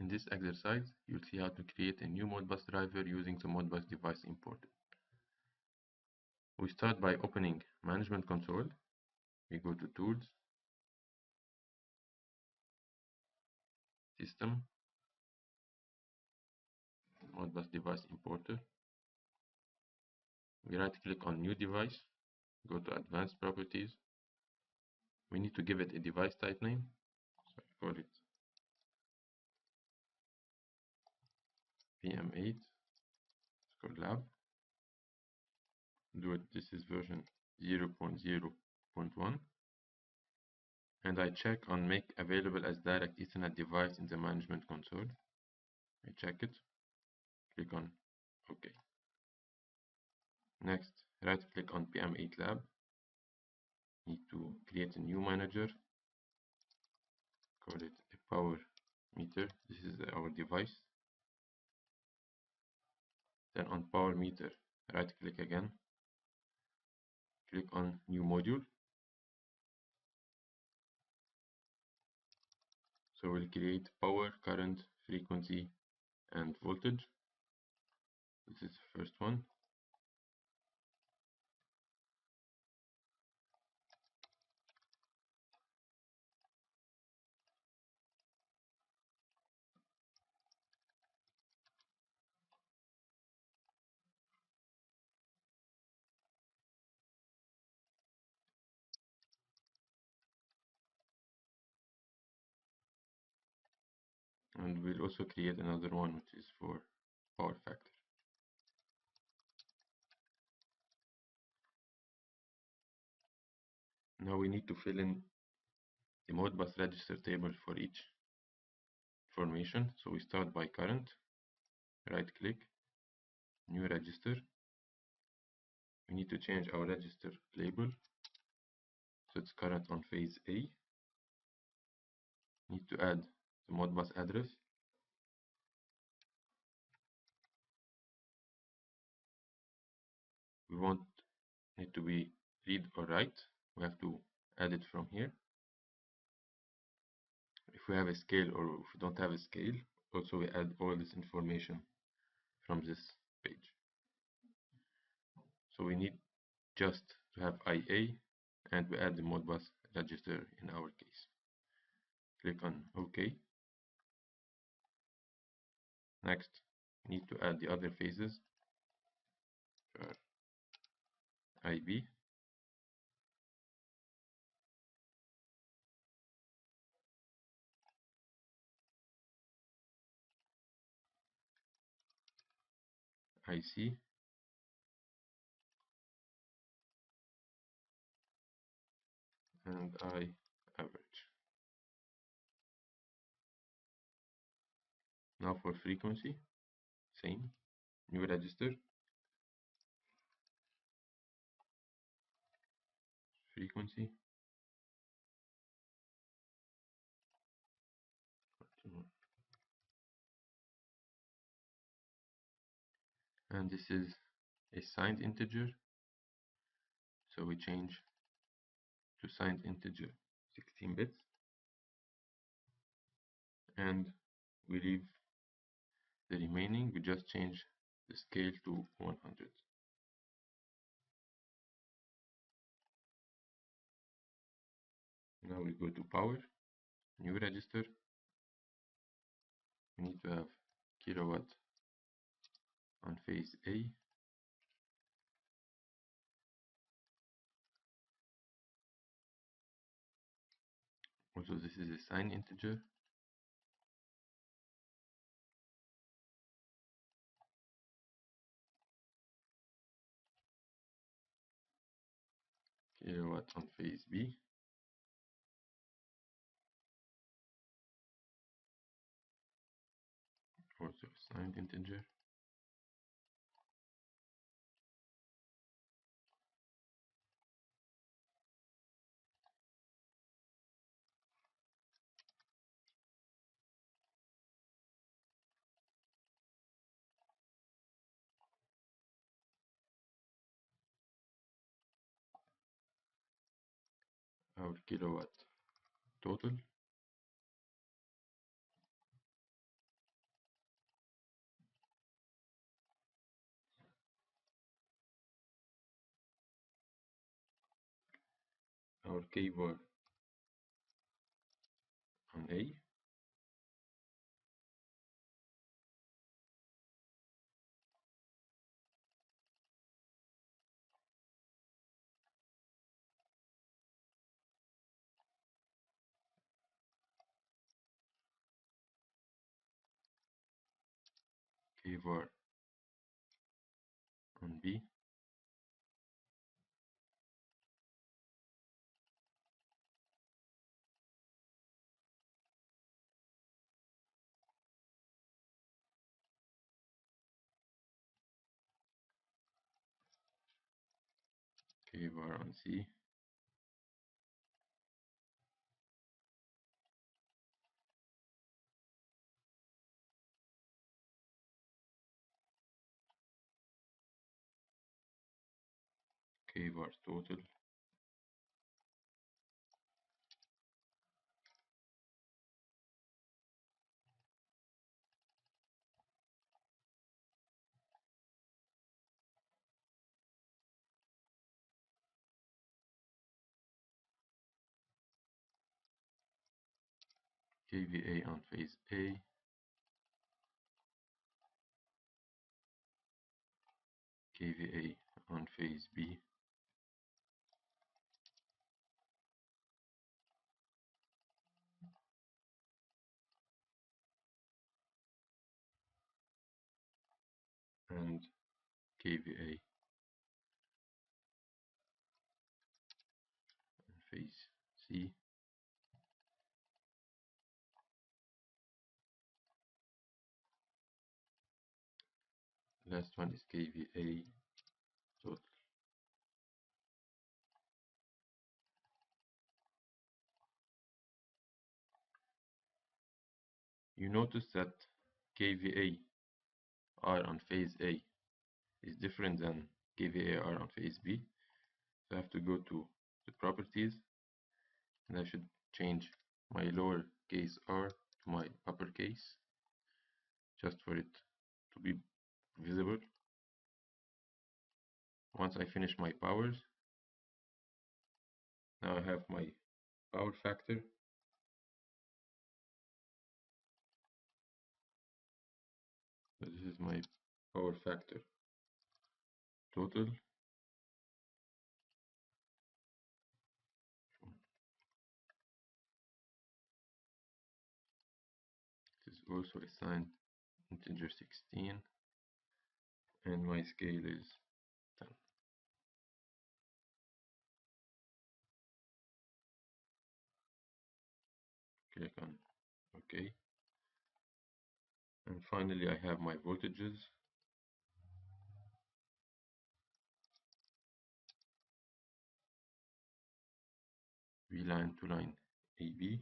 In this exercise, you'll see how to create a new Modbus driver using the Modbus device imported. We start by opening Management Console. We go to Tools, System, Modbus device importer. We right click on New Device, go to Advanced Properties. We need to give it a device type name, so I call it PM8, it's called Lab. This is version 0.0.1, and I check on Make Available as Direct Ethernet Device in the Management Console. I check it, click on OK. Next, right click on PM8 Lab. Need to create a new manager, call it a power meter. This is our device. Then on power meter, right click again, click on new module. So we'll create power, current, frequency, and voltage. This is the first one. And we'll also create another one which is for power factor. Now we need to fill in the Modbus register table for each information. So we start by current, right click, new register. We need to change our register label, so it's current on phase A. Need to add the Modbus address. We want it to be read or write. We have to add it from here. If we have a scale or if we don't have a scale, also we add all this information from this page. So we need just to have IA, and we add the Modbus register in our case. Click on OK. Next, we need to add the other phases for IB. IC, and I average. Now for frequency, same, new register, frequency, and this is a signed integer, so we change to signed integer 16 bits, and we leave the remaining. We just change the scale to 100. Now we go to power, new register. We need to have kilowatt on phase A. Also, this is a signed integer. Kilowatt on phase B. Also a signed integer. Our kilowatt total. our kvar on A, kvar on B, kvar on C, kvar total, kva on phase A, kva on phase B, and kva on phase C. Last one is kva total. You notice that kva R on phase A is different than kva R on phase B. So I have to go to the properties, and I should change my lowercase r to my uppercase just for it to be visible. Once I finish my powers, now I have my power factor. So this is my power factor total. It is also assigned integer 16, and my scale is 10. Click on OK. And finally I have my voltages. V line to line AB,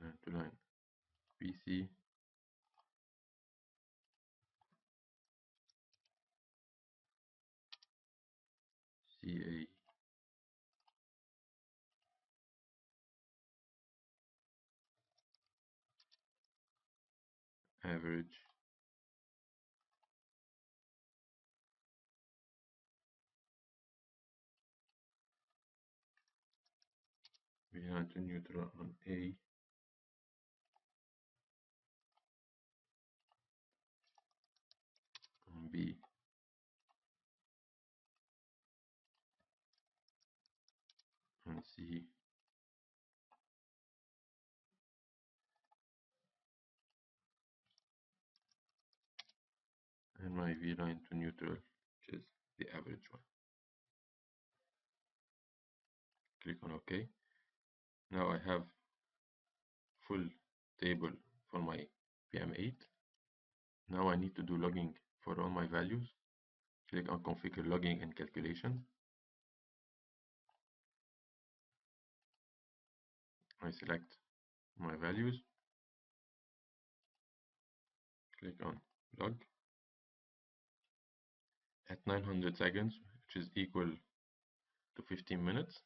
line to line BC, CA, average, V line to neutral on A, on B, on C, and my V line to neutral, which is the average one. Click on OK. Now I have full table for my PM8. Now I need to do logging for all my values. Click on configure logging and calculation. I select my values, click on log, at 900 seconds, which is equal to 15 minutes.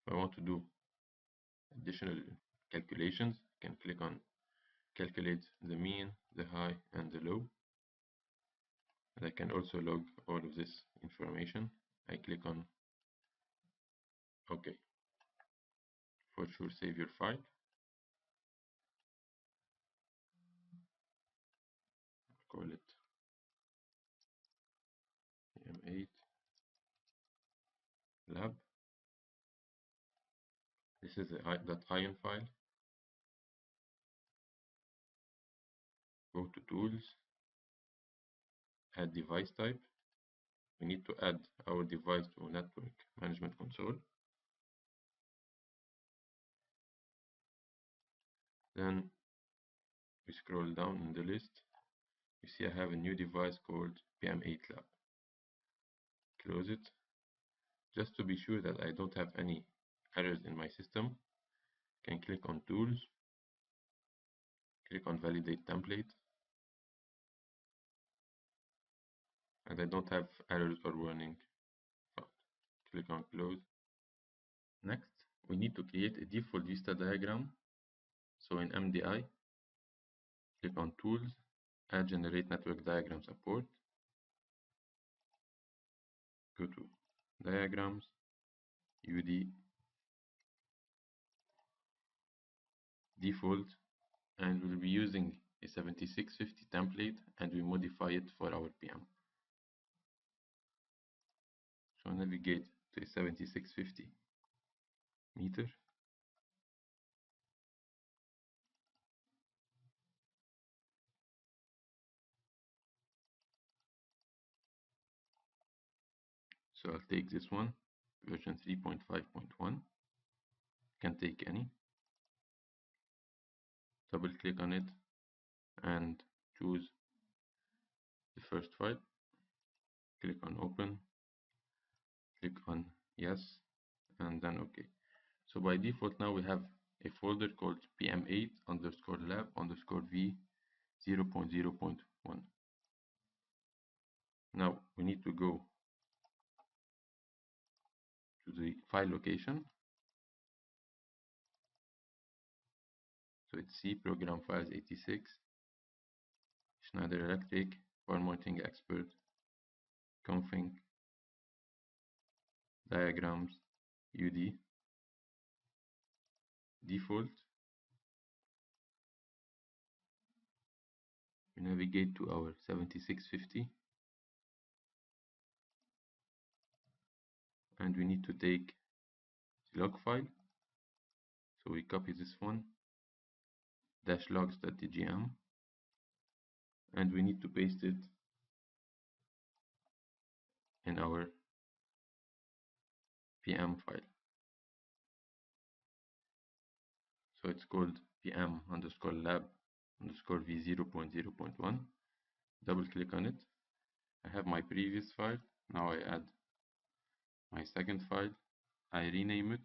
If I want to do additional calculations, I can click on calculate the mean, the high, and the low. And I can also log all of this information. I click on OK. For sure, save your file. Call it PM8 lab. This is the .ion file. Go to tools, add device type. We need to add our device to network management console. Then we scroll down in the list. You see I have a new device called PM8 lab. Close it. Just to be sure that I don't have any errors in my system, I can click on tools, click on validate template, and I don't have errors or warning found. Click on close. Next, we need to create a default Vista diagram. So in MDI, click on tools, add generate network diagram support, go to diagrams, UD, default, and we'll be using a 7650 template and we modify it for our PM. So navigate to a 7650 meter. So I'll take this one, version 3.5.1. Can take any. Double click on it and choose the first file. Click on open, click on yes, and then OK. So by default now we have a folder called PM8 underscore lab underscore V 0.0.1. Now we need to go to the file location. So it's C program files 86, Schneider Electric, power monitoring expert, config, diagrams, UD, default. We navigate to our 7650 and we need to take the log file. So we copy this one, dash logs.tgm, and we need to paste it in our PM file. So it's called PM underscore lab underscore V 0.0.1. Double click on it. I have my previous file. Now I add my second file. I rename it.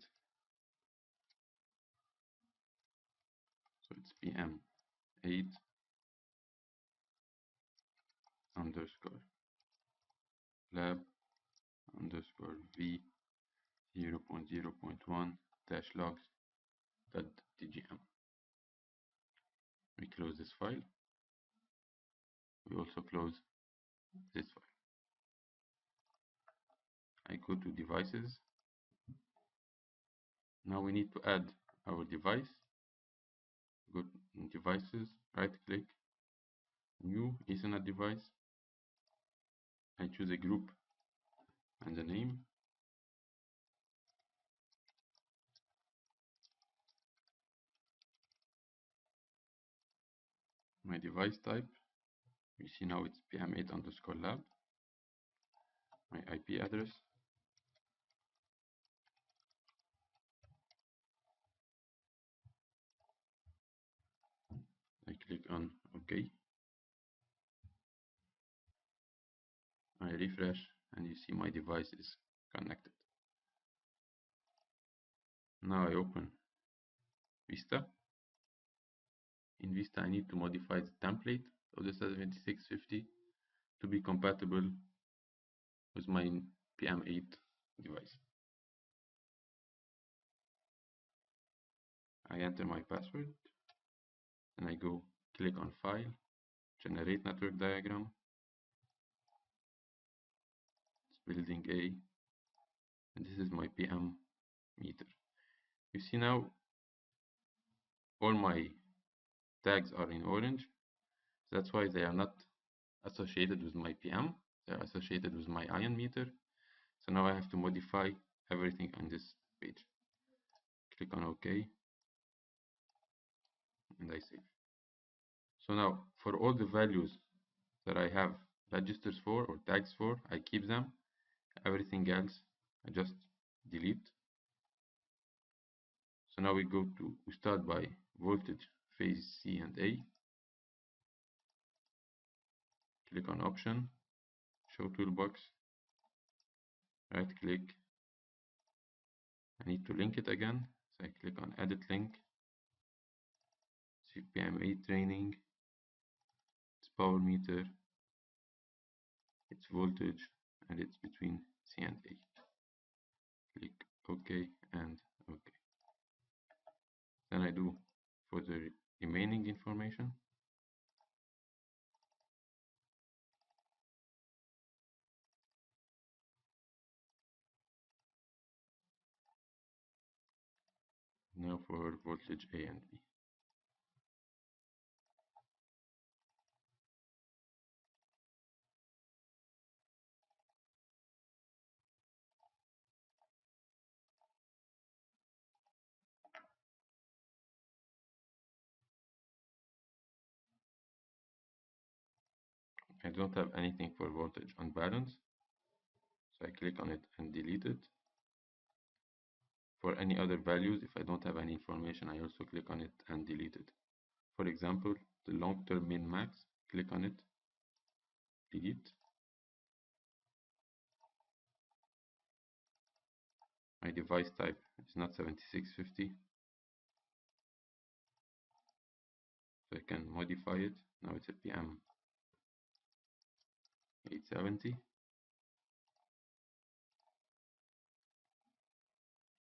So it's PM8 underscore lab underscore V 0.0.1 dash logs.tgm. We close this file. We also close this file. I go to devices. Now we need to add our device. Go to devices, right click, new Ethernet device. I choose a group and a name. My device type, you see now it's PM8 underscore lab. My IP address. I click on OK. I refresh and you see my device is connected. Now I open Vista. In Vista I need to modify the template of the 7650. to be compatible with my PM8 device. I enter my password and I go click on File, Generate Network Diagram. It's building A, and this is my PM meter. You see now all my tags are in orange. That's why they are not associated with my PM. They're associated with my ion meter. So now I have to modify everything on this page. Click on OK and I save. So now for all the values that I have registers for or tags for, I keep them. Everything else I just delete. So now we start by voltage, phase C and A. Click on option, show toolbox, right click. I need to link it again, so I click on edit link. See PME training, it's power meter, it's voltage, and it's between C and A. Click OK and OK. Then I do for the remaining information. Now for voltage A and B. I don't have anything for voltage unbalanced, so I click on it and delete it. For any other values, if I don't have any information, I also click on it and delete it. For example, the long-term min max, click on it, delete. My device type is not 7650, so I can modify it. Now it's a PM 870.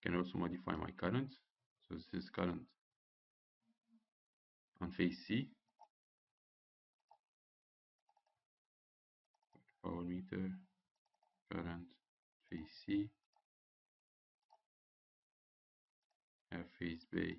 I can also modify my current. So this is current on phase C, power meter, current, phase C, have phase B,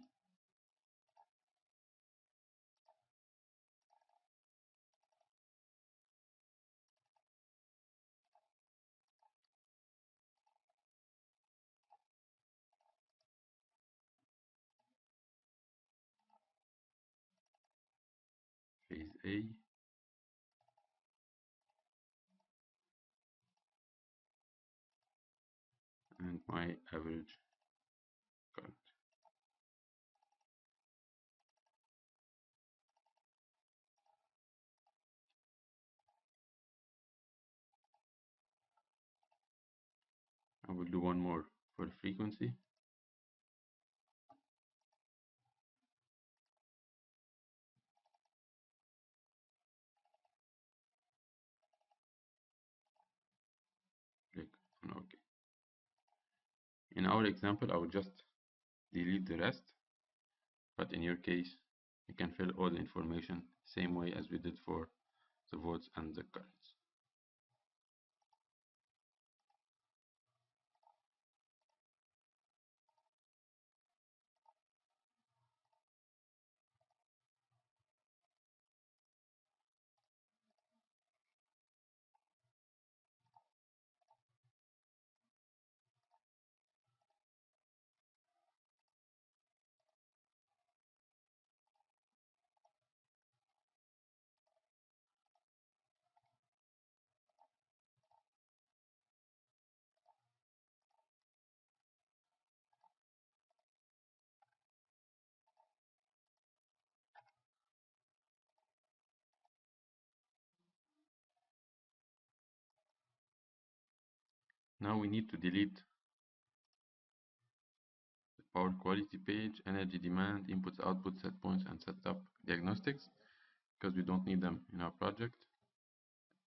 phase A, and my average current. I will do one more for the frequency. Click on OK. In our example, I will just delete the rest, but in your case, you can fill all the information same way as we did for the volts and the currents. Now we need to delete the power quality page, energy demand, inputs, outputs, set points, and setup diagnostics because we don't need them in our project.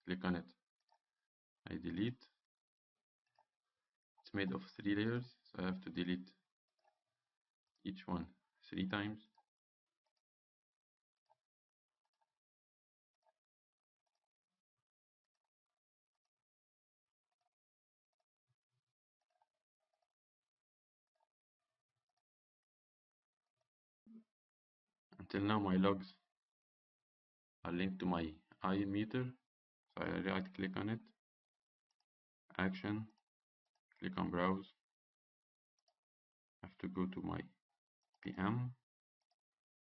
click on it, I delete. It's made of 3 layers, so I have to delete each one 3 times. Until now my logs are linked to my ion meter, so I right click on it, action, click on browse, I have to go to my PM,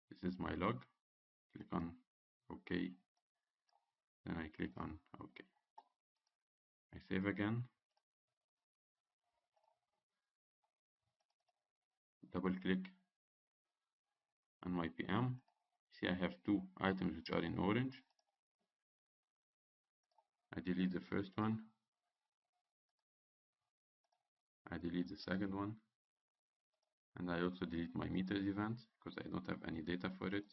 this is my log, click on OK, then I click on OK. I save again, double click on my PM, see I have 2 items which are in orange, I delete the first one, I delete the second one, and I also delete my meters event because I don't have any data for it.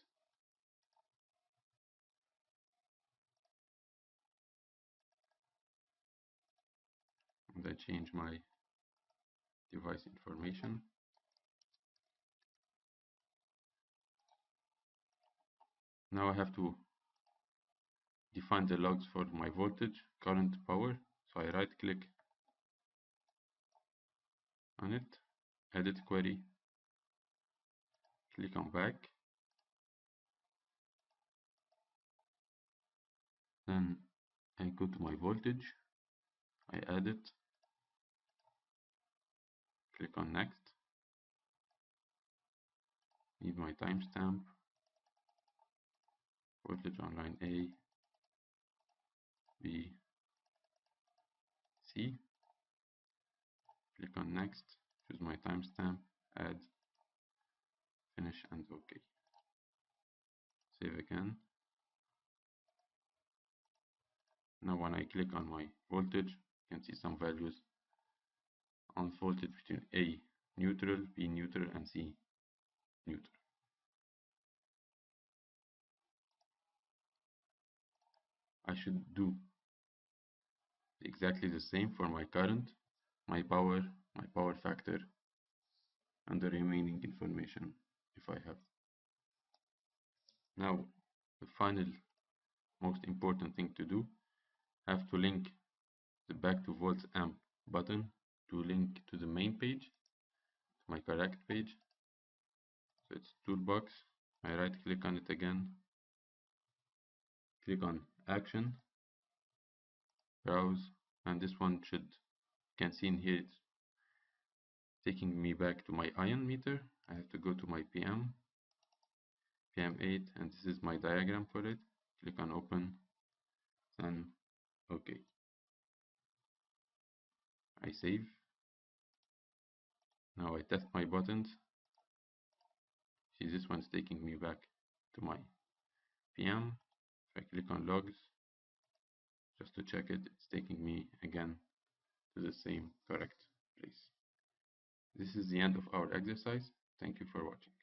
And I change my device information. Now I have to define the logs for my voltage, current, power. So I right click on it, edit query, click on back, then I go to my voltage, I add it, click on next, need my timestamp, voltage on line A, B, C, click on next, choose my timestamp, add, finish and OK. Save again. Now when I click on my voltage, you can see some values on voltage between A neutral, B neutral and C neutral. I should do exactly the same for my current, my power factor, and the remaining information if I have. Now, the final most important thing to do, have to link the back to volts amp button to link to the main page, my correct page. So it's toolbox, I right click on it again, click on action, browse, and this one should, you can see in here it's taking me back to my ion meter. I have to go to my PM, PM8, and this is my diagram for it. Click on open, then OK. I save. Now I test my buttons. See, this one's taking me back to my PM. If I click on logs, just to check it, it's taking me again to the same correct place. This is the end of our exercise. Thank you for watching.